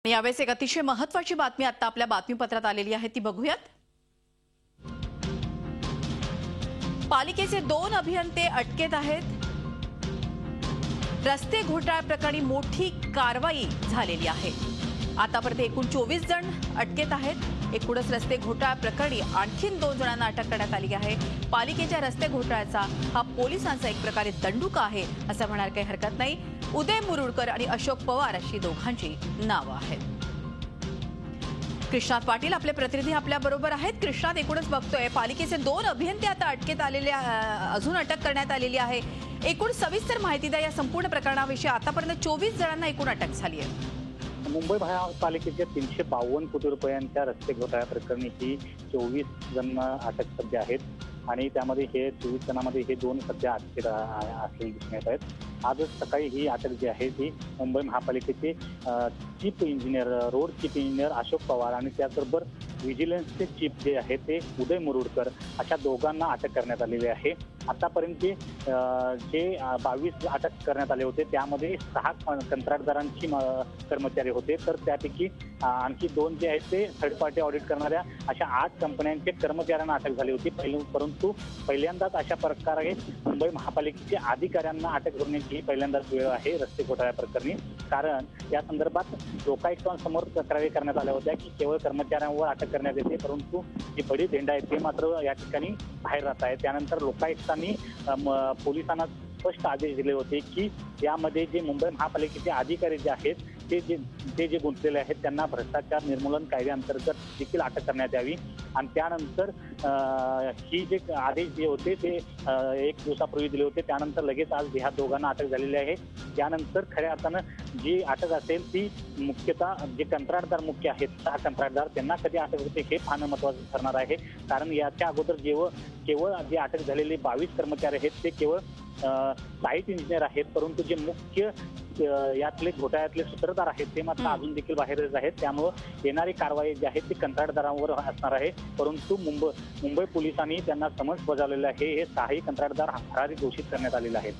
यावेळेस एक अतिशय महत्त्वाची बातमी आता आपल्या बातमीपत्रात आलेली आहे ती बघूयात। पालिकेचे 2 अभियंते अटकेत आहेत। रस्ते घोटाळा प्रकरणी मोठी कारवाई झालेली आहे। आतापर्यंत एकूण 24 जण अटकेत आहेत। एकूणच रस्ते घोटाळा प्रकरणी आणखी 2 जणांना अटक करण्यात आली आहे। पालिकेच्या रस्ते घोटाळ्याचा हा पोलिसांचा एक प्रकारे दंडुका आहे असं म्हणायला काही हरकत नाही। उदय मुरुडकर आणि अशोक पवार अशी दोघांची नावं आहेत। कृष्णात पाटील आपले प्रतिनिधी आपल्या बरोबर आहेत। कृष्णात, एकूणच बघतोय पालिकेचे 2 अभियंते आता अटकेत आलेले, अजून अटक करण्यात आलेली आहे। एकूण सविस्तर माहिती द्या या संपूर्ण प्रकरणाविषयी। आतापर्यंत 24 जणांना एकूण अटक झाली आहे। मुंबई महापालिकेच्या 352 कोटी रुपयांच्या रस्ते घोटाळ्या प्रकरणी ही 24 जण अटक सध्या आहेत आणि त्यामध्ये हे 24 जणांमध्ये हे 2 सध्या अटकेत असलेले दिसून येत आहेत। आजच सकाळी ही अटक जी आहे ती मुंबई महापालिकेचे chief engineer, road chief engineer Ashok Pawar आणि त्याचबरोबर व्हिजिलन्सचे चीफ जे आहे ते उदय मुरुडकर अशा दोघांना अटक करण्यात आलेली आहे। आतापर्यंत जे 22 अटक करण्यात आले होते त्यामध्ये 6 कंत्राटदारांची कर्मचारी होते, तर त्यापैकी आणखी 2 जे आहेत ते थर्ड पार्टी ऑडिट करणाऱ्या अशा 8 कंपन्यांचे कर्मचाऱ्यांना अटक झाली होती। परंतु पहिल्यांदाच अशा प्रकारे मुंबई महापालिकेच्या अधिकाऱ्यांना अटक करण्याची पहिल्यांदाच वेळ आहे रस्ते घोटाळ्या प्रकरणी। कारण या संदर्भात लोकायुक्तांसमोर तक्रारी करण्यात आल्या होत्या की केवळ कर्मचाऱ्यांवर अटक करण्यात येते, परंतु जी बडी झेंडा आहे ते मात्र या ठिकाणी बाहेर राहत आहे। त्यानंतर लोकायुक्तांनी पोलिसांना स्पष्ट आदेश दिले होते की यामध्ये जे मुंबई महापालिकेचे अधिकारी जे आहेत ते जे गुंतलेले आहेत त्यांना भ्रष्टाचार निर्मूलन कायद्याअंतर्गत देखील अटक करण्यात यावी। आणि त्यानंतर ही जे आदेश जे होते ते 1 दिवसापूर्वी दिले होते, त्यानंतर लगेच आज ह्या दोघांना अटक झालेली आहे। त्यानंतर खऱ्या अर्थानं जी अटक असेल ती मुख्यतः जे कंत्राटदार मुख्य आहेत 6 कंत्राटदार त्यांना कधी अटक होते हे पाहणं महत्त्वाचं ठरणार आहे। कारण याच्या अगोदर केवळ जे अटक झालेले 22 कर्मचारी आहेत ते केवळ साईट इंजिनियर आहेत, परंतु जे मुख्य यातले घोटाळ्यातले सूत्रधार आहेत ते मात्र अजून देखील बाहेरच आहेत। त्यामुळे येणारी कारवाई जी आहे ती कंत्राटदारांवर असणार आहे। परंतु मुंबई पोलिसांनी त्यांना समन्स बजावलेलं आहे। हे 6ही कंत्राटदार फरारी घोषित करण्यात आलेले आहेत।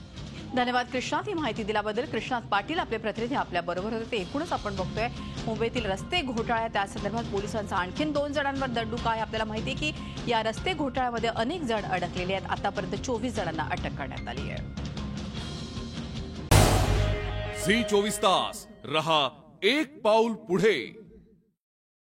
धन्यवाद कृष्णात, ही माहिती दिल्याबद्दल। कृष्णात पाटील आपले प्रतिनिधी आपल्या बरोबर होते। एकूणच आपण बघतोय मुंबईतील रस्ते घोटाळ्या त्या संदर्भात पोलिसांचा आणखी 2 जणांवर दंडुका आहे। आपल्याला माहिती आहे की या रस्ते घोटाळ्यामध्ये अनेक जण अडकलेले आहेत। आतापर्यंत 24 जणांना अटक करण्यात आली आहे। झी 24 तास रहा एक पाऊल पुढे।